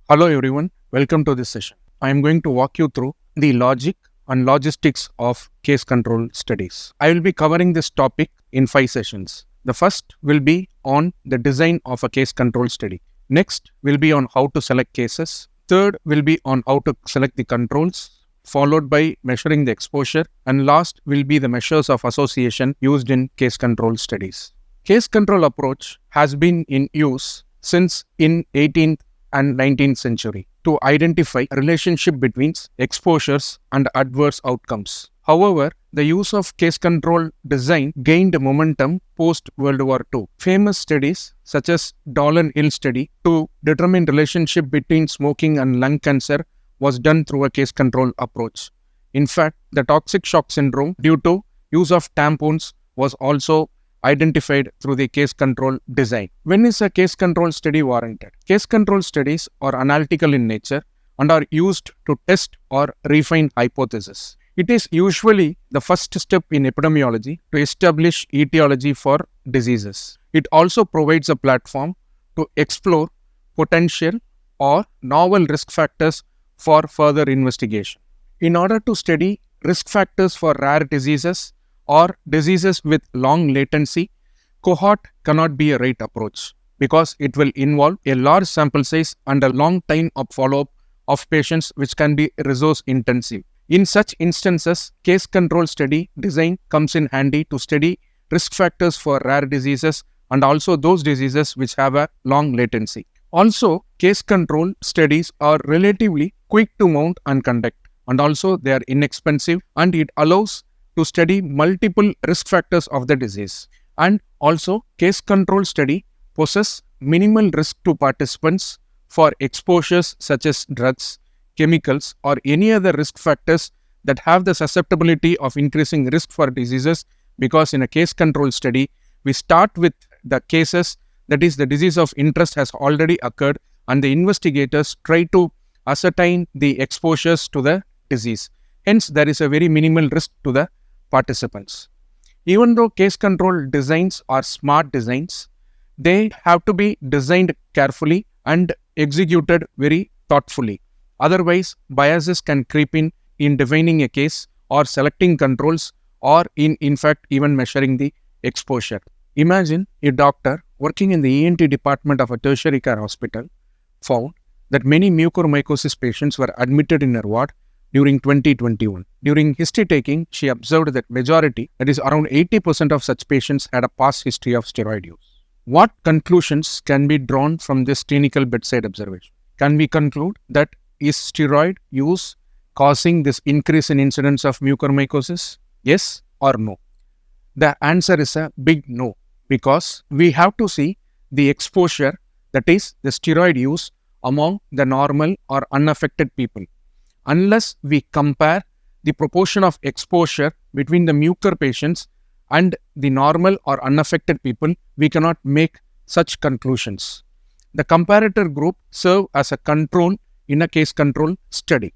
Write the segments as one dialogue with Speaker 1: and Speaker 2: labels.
Speaker 1: Hello everyone, welcome to this session. I am going to walk you through the logic and logistics of case control studies. I will be covering this topic in 5 sessions. The first will be on the design of a case control study. Next will be on how to select cases. Third will be on how to select the controls, followed by measuring the exposure, and last will be the measures of association used in case control studies. Case control approach has been in use since in 18th and 19th century to identify a relationship between exposures and adverse outcomes. However, the use of case control design gained momentum post-World War II. Famous studies such as Dolan Hill study to determine relationship between smoking and lung cancer was done through a case control approach. In fact, the toxic shock syndrome due to use of tampons was also identified through the case control design. When is a case control study warranted? Case control studies are analytical in nature and are used to test or refine hypotheses. It is usually the first step in epidemiology to establish etiology for diseases. It also provides a platform to explore potential or novel risk factors for further investigation. In order to study risk factors for rare diseases or diseases with long latency, cohort cannot be a right approach because it will involve a large sample size and a long time of follow-up of patients which can be resource intensive. In such instances, case control study design comes in handy to study risk factors for rare diseases and also those diseases which have a long latency. Also, case control studies are relatively quick to mount and conduct, and also they are inexpensive, and it allows to study multiple risk factors of the disease. And also, case control study poses minimal risk to participants for exposures such as drugs, chemicals, or any other risk factors that have the susceptibility of increasing risk for diseases, because in a case control study, we start with the cases, that is, the disease of interest has already occurred, and the investigators try to ascertain the exposures to the disease. Hence, there is a very minimal risk to the participants. Even though case control designs are smart designs, they have to be designed carefully and executed very thoughtfully. Otherwise, biases can creep in defining a case or selecting controls or in fact even measuring the exposure. Imagine a doctor working in the ENT department of a tertiary care hospital found that many mucormycosis patients were admitted in her ward during 2021. During history taking, she observed that majority, that is around 80% of such patients had a past history of steroid use. What conclusions can be drawn from this clinical bedside observation? Can we conclude that is steroid use causing this increase in incidence of mucormycosis? Yes or no? The answer is a big no, because we have to see the exposure, that is the steroid use among the normal or unaffected people. Unless we compare the proportion of exposure between the mucor patients and the normal or unaffected people, we cannot make such conclusions. The comparator group serve as a control in a case control study.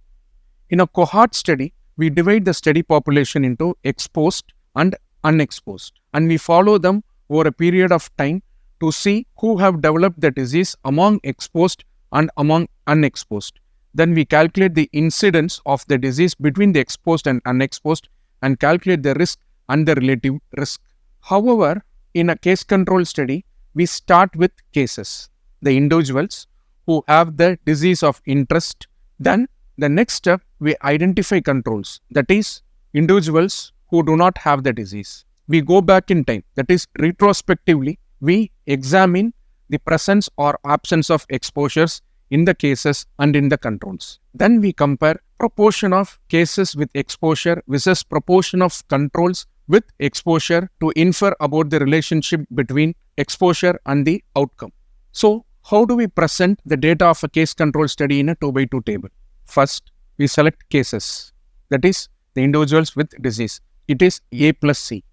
Speaker 1: In a cohort study, we divide the study population into exposed and unexposed, and we follow them over a period of time to see who have developed the disease among exposed and among unexposed. Then we calculate the incidence of the disease between the exposed and unexposed and calculate the risk and the relative risk. However, in a case control study, we start with cases, the individuals who have the disease of interest. Then the next step, we identify controls, that is, individuals who do not have the disease. We go back in time, that is, retrospectively, we examine the presence or absence of exposures in the cases and in the controls. Then we compare proportion of cases with exposure versus proportion of controls with exposure to infer about the relationship between exposure and the outcome. So, how do we present the data of a case control study in a 2x2 table? First, we select cases, that is, the individuals with disease. It is A plus C.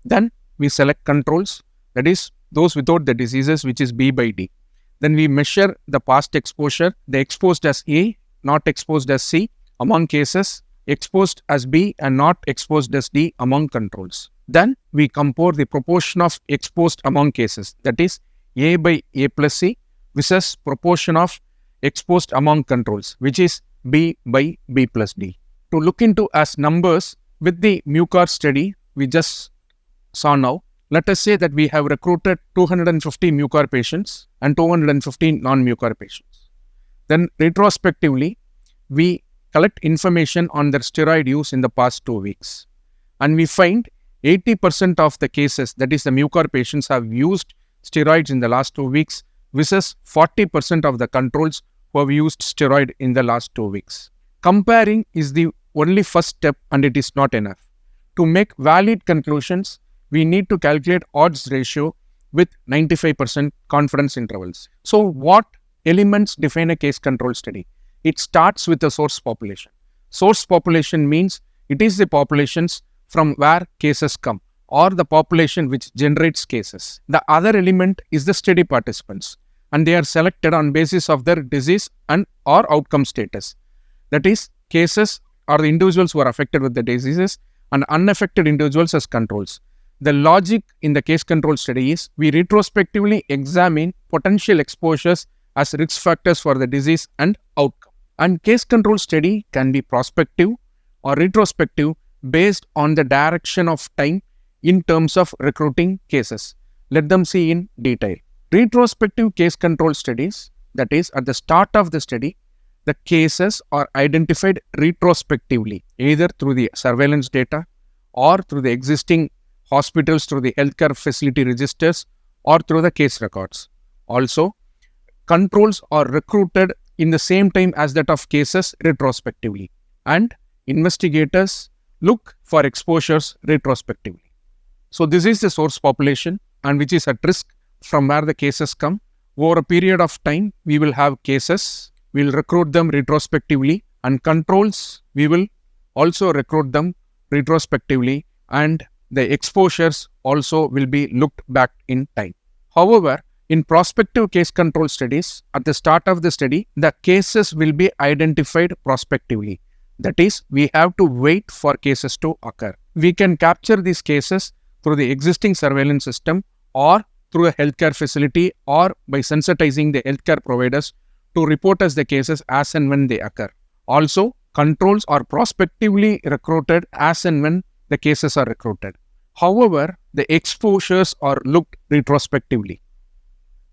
Speaker 1: Then we select controls, that is, those without the diseases, which is B by D. Then we measure the past exposure, the exposed as A, not exposed as C among cases, exposed as B and not exposed as D among controls. Then we compare the proportion of exposed among cases, that is A by A plus C versus proportion of exposed among controls, which is B by B plus D. To look into as numbers with the MUCAR study we just saw now, let us say that we have recruited 250 MUCAR patients and 250 non-MUCAR patients. Then retrospectively, we collect information on their steroid use in the past 2 weeks. And we find 80% of the cases, that is the MUCAR patients, have used steroids in the last 2 weeks versus 40% of the controls who have used steroid in the last 2 weeks. Comparing is the only first step and it is not enough. To make valid conclusions, we need to calculate odds ratio with 95% confidence intervals. So what elements define a case control study? It starts with the source population. Source population means it is the populations from where cases come or the population which generates cases. The other element is the study participants, and they are selected on basis of their disease and or outcome status. That is, cases are the individuals who are affected with the diseases and unaffected individuals as controls. The logic in the case control study is we retrospectively examine potential exposures as risk factors for the disease and outcome. And case control study can be prospective or retrospective based on the direction of time in terms of recruiting cases. Let them see in detail. Retrospective case control studies, that is, at the start of the study, the cases are identified retrospectively, either through the surveillance data or through the existing hospitals, through the healthcare facility registers or through the case records. Also, controls are recruited in the same time as that of cases retrospectively, and investigators look for exposures retrospectively. So this is the source population and which is at risk from where the cases come. Over a period of time, we will have cases, we will recruit them retrospectively, and controls, we will also recruit them retrospectively, and the exposures also will be looked back in time. However, in prospective case control studies, at the start of the study, the cases will be identified prospectively. That is, we have to wait for cases to occur. We can capture these cases through the existing surveillance system or through a healthcare facility or by sensitizing the healthcare providers to report us the cases as and when they occur. Also, controls are prospectively recruited as and when the cases are recruited. However, the exposures are looked retrospectively.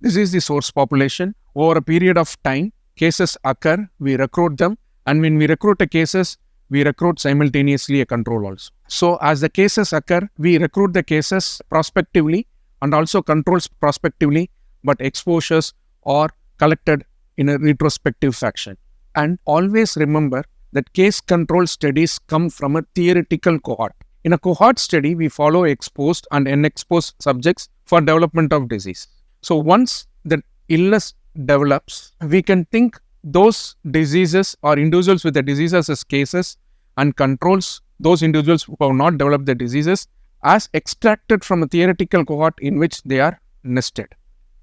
Speaker 1: This is the source population. Over a period of time, cases occur, we recruit them, and when we recruit the cases, we recruit simultaneously a control also. So, as the cases occur, we recruit the cases prospectively and also controls prospectively, but exposures are collected in a retrospective fashion. And always remember that case control studies come from a theoretical cohort. In a cohort study, we follow exposed and unexposed subjects for development of disease. So once the illness develops, we can think those diseases or individuals with the diseases as cases and controls those individuals who have not developed the diseases as extracted from a theoretical cohort in which they are nested.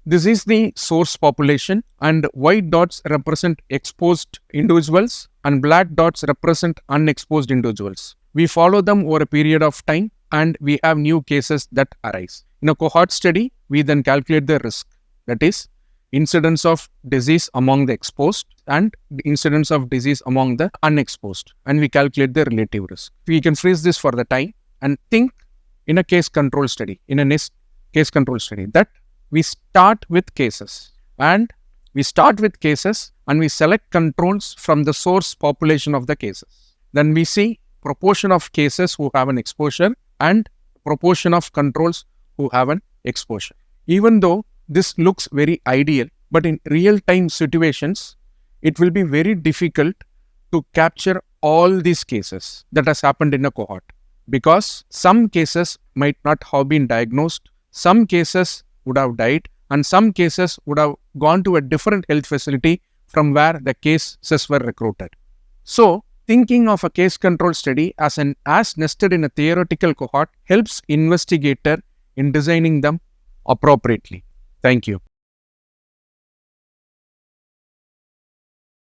Speaker 1: This is the source population, and white dots represent exposed individuals and black dots represent unexposed individuals. We follow them over a period of time and we have new cases that arise. In a cohort study, we then calculate the risk, that is, incidence of disease among the exposed and the incidence of disease among the unexposed, and we calculate the relative risk. We can freeze this for the time and think in a case control study, that we start with cases and we select controls from the source population of the cases. Then we see proportion of cases who have an exposure and proportion of controls who have an exposure. Even though this looks very ideal, but in real-time situations, it will be very difficult to capture all these cases that has happened in a cohort, because some cases might not have been diagnosed, some cases would have died, and some cases would have gone to a different health facility from where the cases were recruited. So, thinking of a case control study as nested in a theoretical cohort helps investigator in designing them appropriately. Thank you.